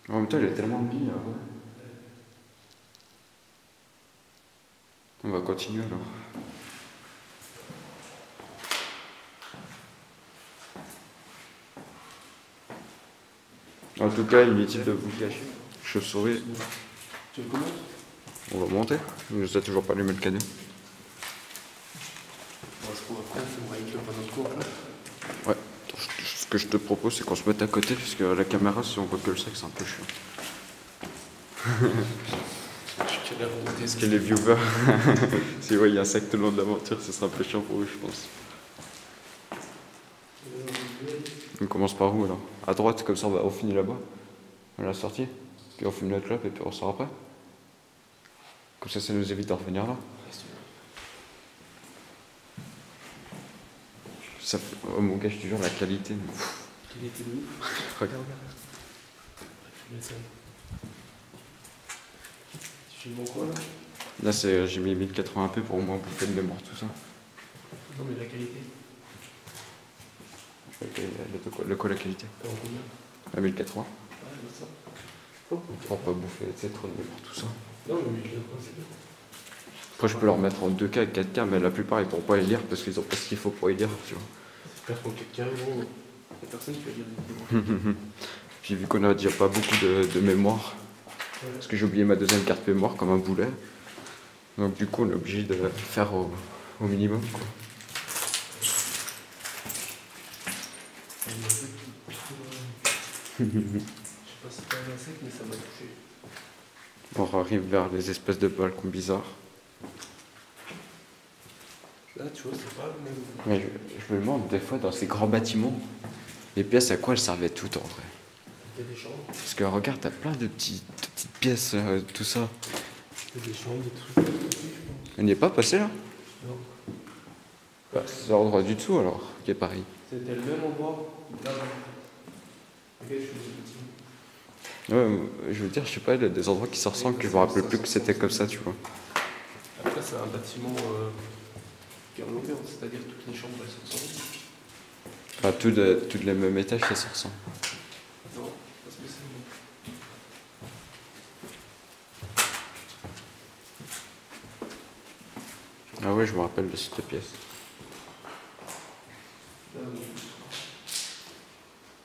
En même temps, il y a tellement de billes là, ouais. On va continuer alors. En tout cas, inutile de vous cacher. Chauve-souris. Tu veux comment? On va monter. Il nous a toujours pas allumé le cadeau. Moi, je trouve après, on va avec le panneau de cours là. Ouais. Ce que je te propose, c'est qu'on se mette à côté, parce que la caméra, si on voit que le sac, c'est un peu chiant. Parce que les viewers, si ouais, il y a un sac tout le long de l'aventure, ce sera un peu chiant pour eux, je pense. On commence par où alors? À droite, comme ça on finit là-bas, à la sortie. Puis on fume notre clope et puis on sort après. Comme ça nous évite de revenir là. Ça fait... Oh mon gars, je te jure, la qualité. Qualité de ouf. Regarde. Tu filmes en quoi là? Là, j'ai mis 1080p pour au moins bouffer de mémoire, tout ça. Non, mais la qualité. Le quoi, la qualité? T'es en combien? À 1080. Ouais, c'est ça. Pour pas bouffer trop de mémoire, tout ça. Non, mais 1080, c'est bien. Après, je peux leur mettre en 2K et 4K, mais la plupart ils pourront pas les lire parce qu'ils ont pas ce qu'il faut pour les lire, tu vois. C'est 4 en 4K, gros. Il n'y a personne qui va lire. Puis vu qu'on a déjà pas beaucoup de mémoire, Ouais. parce que j'ai oublié ma deuxième carte mémoire comme un boulet, donc du coup on est obligé de faire au minimum, quoi. Je sais pas si t'as un insecte, mais ça m'a touché. On arrive vers les espèces de balcons bizarres. Là, tu vois, c'est pas le même. Mais je me demande des fois dans ces grands bâtiments, les pièces à quoi elles servaient toutes en vrai. Il y a des chambres. Parce que regarde, t'as plein de petites pièces, tout ça. Il y a des chambres, des trucs. On n'y est pas passé là? Non. Bah, c'est l'endroit du dessous alors, qui est pareil. C'était le même endroit. Là. Regarde, je suis petit. Ouais, je veux dire, je sais pas, il y a des endroits qui se ressemblent que je me rappelle plus que c'était comme ça, tu vois. Après, c'est un bâtiment qui est en longueur, c'est-à-dire toutes les chambres elles se ressemblent. Enfin, toutes les mêmes étages, ça se ressemble. Non, pas spécialement. Ah ouais, je me rappelle de cette pièce. Là,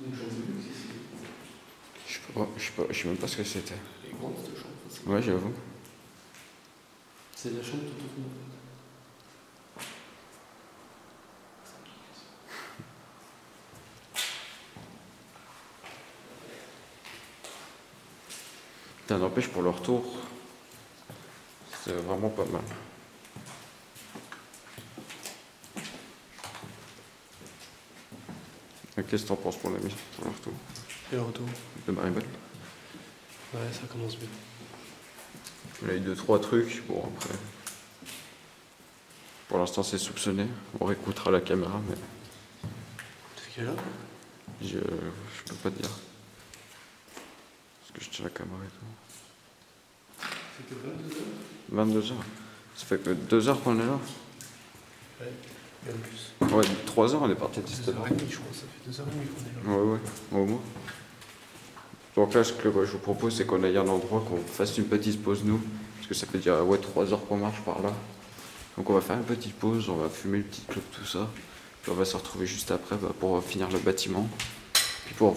une chambre de luxe ici. Je sais même pas ce que c'était. Elle est grande cette chambre. Ça. Ouais, j'avoue. C'est la chambre tout au fond. Ça n'empêche pour le retour, c'est vraiment pas mal. Qu'est-ce que t'en penses, mon ami, pour le retour Et le retour. de Maribel? Ouais, ça commence bien. Il a eu 2-3 trucs, bon après. Pour l'instant, c'est soupçonné. On réécoutera la caméra, mais C'est quelle heure? je peux pas te dire. Parce que je tiens la caméra et tout. C'était 22h? 22 heures. Ça fait que 2 heures qu'on est là. Ouais, bien plus. Ouais, 3 heures, on est parti de 2h30, je crois, ça fait 2h30 qu'on est là. Ouais, au moins. Donc là, ce que je vous propose, c'est qu'on aille à un endroit, qu'on fasse une petite pause, nous. Parce que ça fait déjà 3 heures qu'on marche par là. Donc on va faire une petite pause, on va fumer une petite clope, tout ça. Puis on va se retrouver juste après pour finir le bâtiment. Puis pour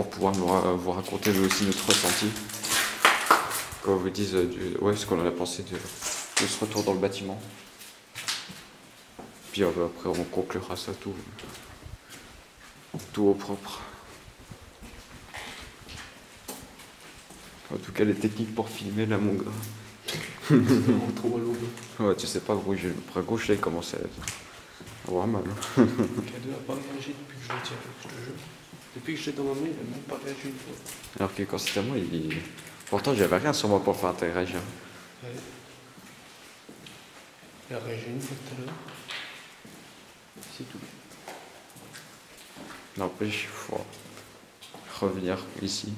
pouvoir vous raconter nous aussi notre ressenti. Qu'on vous dise ce qu'on en a pensé de ce retour dans le bâtiment. Puis après on conclura ça tout au propre. En tout cas les techniques pour filmer là mon gars. C'est vraiment trop à l'eau. Ouais, tu sais pas, gros, j'ai le bras gauche là il commence à avoir mal. K2 a pas réagi depuis que je le tiens, je te jure. Depuis que je l'ai dans ma main, il a même pas réagi une fois. Alors que quand c'était à moi, pourtant j'avais rien sur moi pour faire interagir. Ouais. Il a réagi une fois tout à l'heure. C'est tout. N'empêche, il faut revenir ici.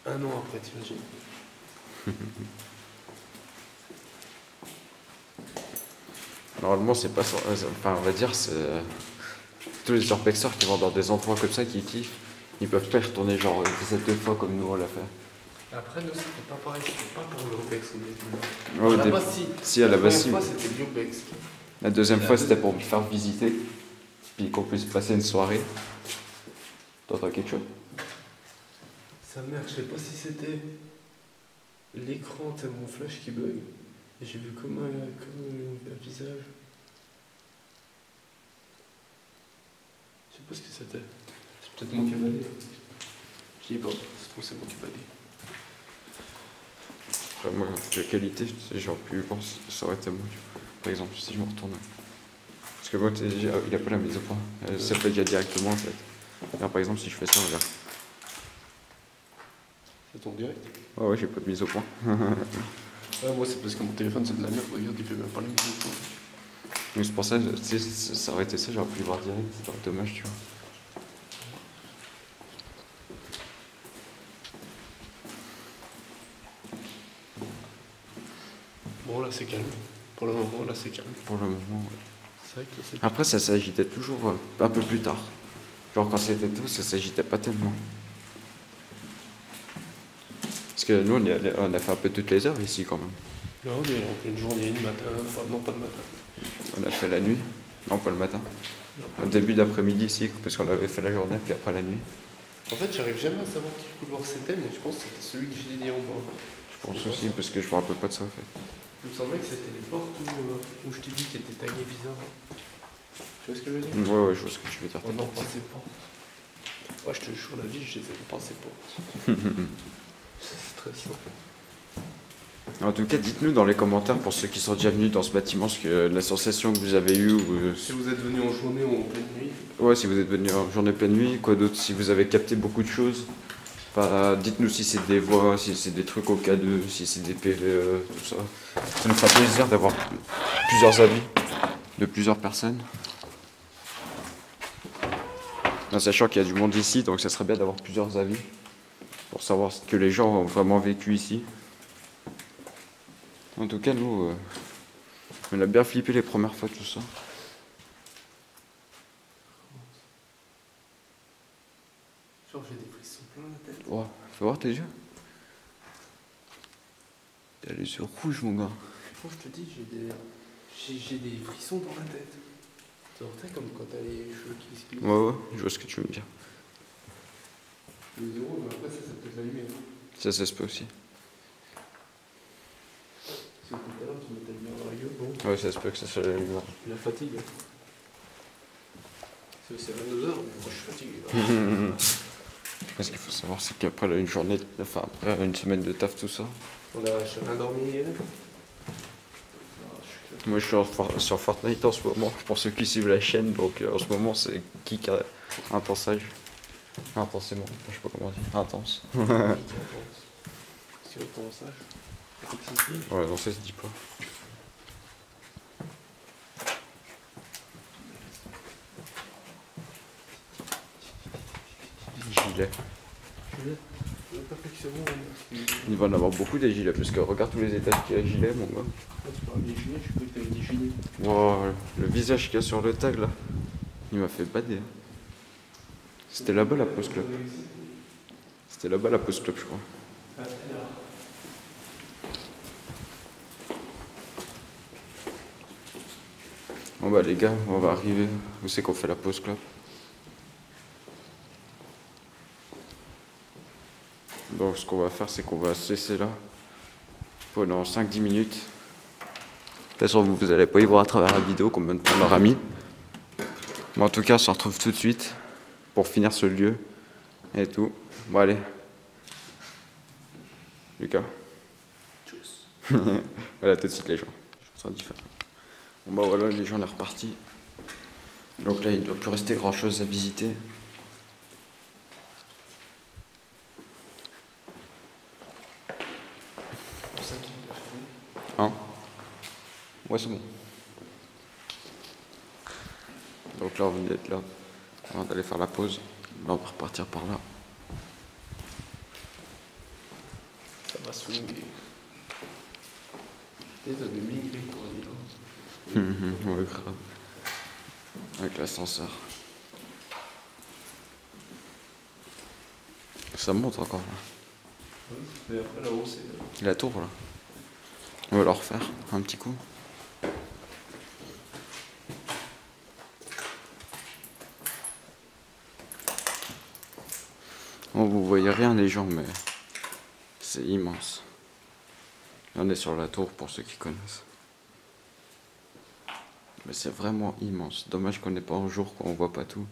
Un an après, t'imagines. Normalement, c'est pas. Enfin, on va dire, c'est. Tous les urbexeurs qui vont dans des endroits comme ça, qui kiffent, ils peuvent pas y retourner genre une dizaine de fois comme nous on l'a fait. Après, nous, c'était pas pareil, c'était pas pour le Opex au début. Ouais, À la base, si. Si, à la base, si. première fois, c'était l'Opex. La deuxième fois, c'était pour me faire visiter, puis qu'on puisse passer une soirée. T'entends quelque chose? Sa mère, je sais pas si c'était l'écran, c'est mon flash qui bug. Et j'ai vu comme un visage. Je sais pas ce que c'était. C'est peut-être moi qui ai valé. Je dis pas, c'est moi qui ai valé. Après, moi, la qualité, j'aurais pu penser, ça aurait été moi. Par exemple, si je me retourne. Parce que moi, il a pas la mise au point. Ça fait déjà directement en fait. Là, par exemple, si je fais ça, regarde. C'est ton direct? Ouais, j'ai pas de mise au point. Ouais, moi c'est parce que mon téléphone c'est de la merde, regarde, il fait même pas la mise au point. Mais c'est pour ça, tu sais, ça aurait été ça, j'aurais pu le voir direct, c'est dommage, tu vois. Bon là c'est calme. Pour le moment là c'est calme. Pour le moment, ouais. C'est vrai que là, c'est calme. Après, ça s'agitait toujours un peu plus tard. Genre quand c'était tôt, ça s'agitait pas tellement. Parce que nous, on a fait un peu toutes les heures ici quand même. Non, on est en pleine journée, le matin, enfin non pas le matin. On a fait la nuit, non pas le matin. Au début d'après-midi ici, parce qu'on avait fait la journée, puis après la nuit. En fait, j'arrive jamais à savoir quel couloir c'était, mais je pense que c'était celui que j'ai dit en bas. Je pense aussi, parce que je me rappelle pas de ça en fait. Il me semblait que c'était les portes où je t'ai dit qui étaient taguées bizarre. Tu vois ce que je veux dire? Ouais, je vois ce que tu veux dire. On n'en passait pas. Ouais, je te jure, la vie, je les ai pas passées pas. C'est stressant. En tout cas, dites-nous dans les commentaires pour ceux qui sont déjà venus dans ce bâtiment, ce que la sensation que vous avez eue. Si vous êtes venu en journée ou en pleine nuit. Ouais, si vous êtes venu en journée pleine nuit, quoi d'autre, si vous avez capté beaucoup de choses. Enfin, dites-nous si c'est des voix, si c'est des trucs au K2, si c'est des PVE, tout ça. Ça nous fera plaisir d'avoir plusieurs avis de plusieurs personnes. En sachant qu'il y a du monde ici, donc ça serait bien d'avoir plusieurs avis pour savoir ce que les gens ont vraiment vécu ici. En tout cas, nous, on a bien flippé les premières fois, tout ça. Genre, j'ai des frissons plein la tête. Ouais, fais voir tes yeux. T'as les yeux rouges, mon gars. Moi, je te dis, j'ai des frissons dans la tête. Tu sais, comme quand t'as les cheveux qui se glissent. Ouais, je vois ce que tu veux me dire. Les yeux rouges, mais après, ça peut s'allumer. Ça se peut aussi. Si tout à l'heure, tu mettais bien dans la gueule, bon. Ouais, ça se peut que ça soit la lumière. La fatigue. C'est 22h, mais moi, je suis fatigué. Ce qu'il faut savoir, c'est qu'après une journée, enfin après une semaine de taf, tout ça. On a chacun dormi hier. Moi je suis sur Fortnite en ce moment, pour ceux qui suivent la chaîne, donc en ce moment c'est kick intensage. Intensément, je sais pas comment dire, intense. Si on pense ça, Ouais, non, ça se dit pas. Gilet. Il va en avoir beaucoup des gilets, parce que regarde tous les étages qu'il y a gilets, mon gars. Tu parles des gilets, je peux que t'avais des gilets. Oh, le visage qu'il y a sur le tag là, il m'a fait bader. C'était là-bas la pause club. C'était là-bas la pause club, je crois. Bon bah les gars, on va arriver. Où c'est qu'on fait la pause club? Donc ce qu'on va faire, c'est qu'on va se laisser là pendant 5-10 minutes. De toute façon, vous n'allez pas y voir à travers la vidéo combien de temps on aura mis. Mais en tout cas, on se retrouve tout de suite pour finir ce lieu et tout. Bon allez. Lucas. Tchuss. Voilà, tout de suite les gens. Je suis en train d'y faire. Bon bah voilà, les gens, on est repartis. Donc là, il ne doit plus rester grand chose à visiter. Hein? Ouais, c'est bon. Donc là, on vient d'être là. Avant d'aller faire la pause. Là, on va repartir par là. Ça va swinguer. T'as de migrer pour aller là. Ouais, grave. Avec l'ascenseur. Ça monte encore là. Mais après là-haut, c'est. La tour là. On va la refaire un petit coup. Bon, vous voyez rien les gens, mais c'est immense. On est sur la tour pour ceux qui connaissent. Mais c'est vraiment immense. Dommage qu'on n'est pas en jour, qu'on voit pas tout.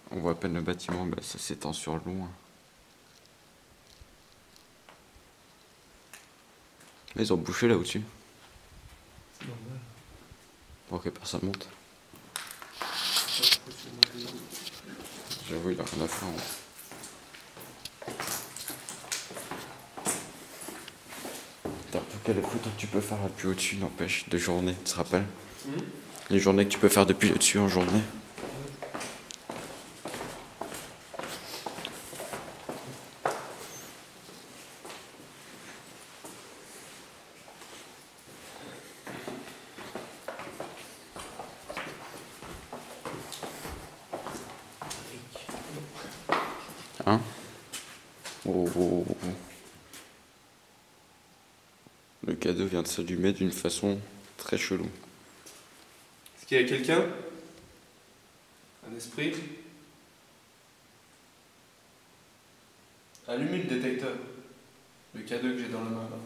On voit à peine le bâtiment, mais ça s'étend sur loin. Mais ils ont bouché là au-dessus. C'est normal. Pour que personne monte. J'avoue, il a rien à faire. En tout cas, les photos que tu peux faire là depuis au-dessus, n'empêche, de journée, tu te rappelles? Les journées que tu peux faire depuis au-dessus en journée. Hein? Oh, oh, oh. Le K2 vient de s'allumer d'une façon très chelou. Est-ce qu'il y a quelqu'un? Un esprit. Allumez le détecteur. Le K2 que j'ai dans la main là.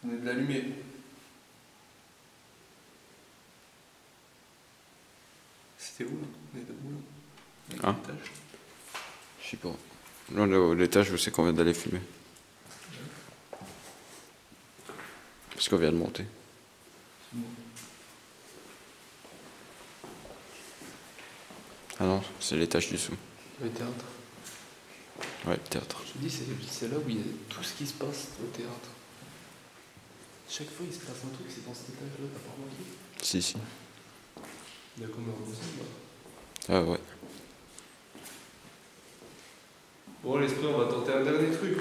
Venez de l'allumer. C'était où là? On est debout là? Ah. L'étage. Je sais pas. Là, l'étage, je sais qu'on vient d'aller fumer. Parce qu'on vient de monter. Ah non, c'est l'étage du dessous. Le théâtre. Ouais, le théâtre. Je te dis, c'est là où il y a tout ce qui se passe au théâtre. Chaque fois, il se passe un truc, c'est dans cet étage-là, t'as pas remarqué? Si, si. Il y a combien de personnes là? Ah ouais. Bon, l'esprit, on va tenter un dernier truc.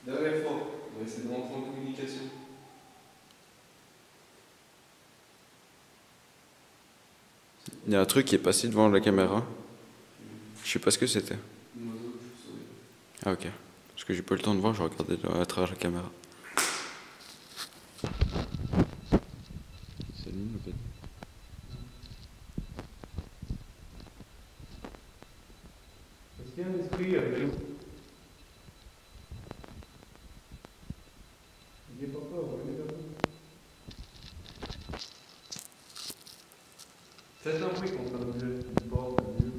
Dernière fois, on va essayer de rentrer en communication. Il y a un truc qui est passé devant la caméra. Je sais pas ce que c'était. Un oiseau, je saurais. Ah ok. Parce que j'ai pas eu le temps de voir, je regardais à travers la caméra. C'est lui ou pas? Est-ce qu'il y a un esprit avec nous? N'ayez pas peur, venez vers nous. Faites un bruit contre un objet, une porte, un mur.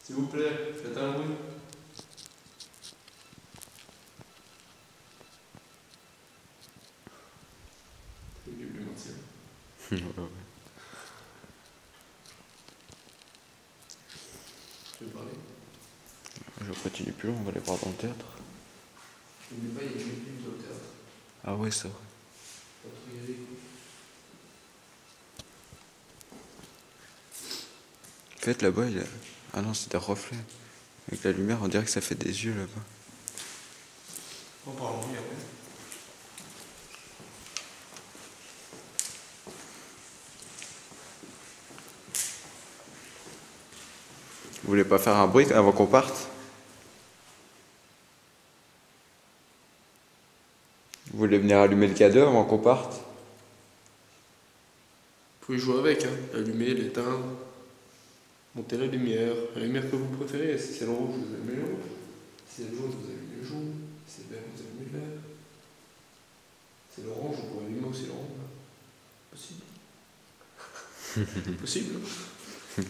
S'il vous plaît, faites un bruit. C'est du plus mentir. Ouais, ouais. Tu veux parler? Je continue plus, on va aller voir dans le théâtre. N'oublie pas, il y a une église au théâtre. Ah ouais, c'est vrai. Pas trop y aller, quoi. En fait, là-bas, il y a... Ah non, c'est des reflets. Avec la lumière, on dirait que ça fait des yeux là-bas. On parle en après. Vous voulez pas faire un bruit avant qu'on parte? Vous voulez venir allumer le K2 avant qu'on parte? Vous pouvez jouer avec, hein. Allumer, l'éteindre. Monter la lumière que vous préférez. Si c'est le rouge, vous allumez le rouge. Si c'est le jaune, vous allumez le jaune. Si c'est le vert, vous allumez le vert. C'est l'orange, vous pouvez allumer aussi l'orange. Possible. Possible.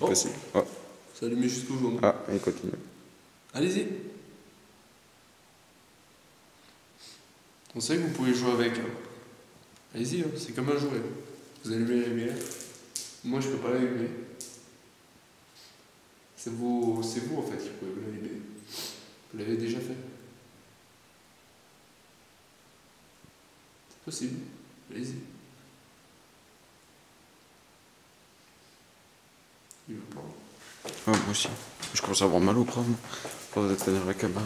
Oh, Possible. Oh. c'est allumé jusqu'au jaune. Ah, il continue. Allez-y. On sait que vous pouvez jouer avec. Hein. Allez-y, hein. C'est comme un jouet. Vous allumez la lumière. Moi, je peux pas l'allumer. C'est vous en fait qui pouvez l'allumer. Vous l'avez déjà fait. C'est possible. Allez-y. Il veut pas. Ah, moi aussi. Je commence à avoir mal au bras, moi. Pour tenir la caméra.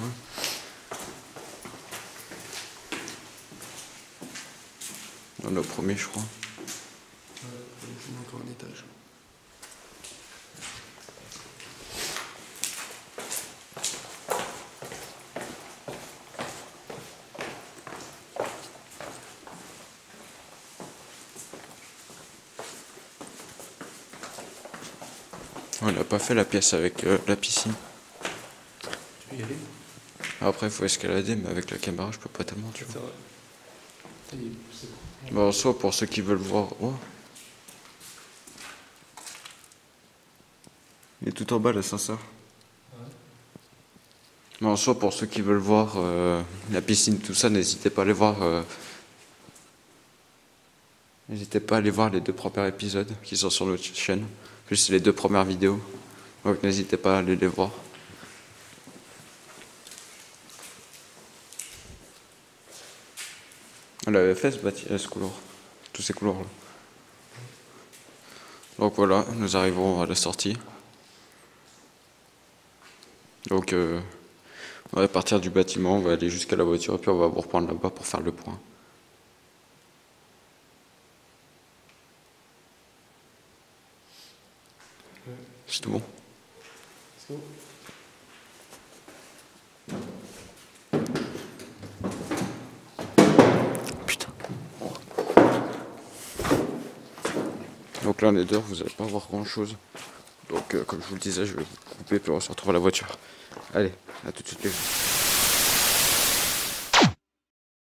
On est au premier, je crois. Je monte encore un étage. On n'a pas fait la pièce avec la piscine. Tu veux y aller? Après, il faut escalader, mais avec la caméra, je peux pas tellement, tu vois. C'est vrai. Ça y est, c'est bon. Bon, soit pour ceux qui veulent voir. Oh. Il est tout en bas, l'ascenseur. Bon, soit pour ceux qui veulent voir la piscine, tout ça, n'hésitez pas à aller voir. N'hésitez pas à aller voir les 2 premiers épisodes qui sont sur notre chaîne. Plus les 2 premières vidéos. Donc n'hésitez pas à aller les voir. On l'avait fait ce couloir. Tous ces couloirs là. Donc voilà, nous arrivons à la sortie. Donc on va partir du bâtiment, on va aller jusqu'à la voiture et puis on va vous reprendre là-bas pour faire le point. C'est tout bon. C'est bon. Donc là on est dehors, vous n'allez pas voir grand chose. Donc comme je vous le disais, je vais vous couper puis on se retrouve à la voiture. Allez, à tout de suite les gens.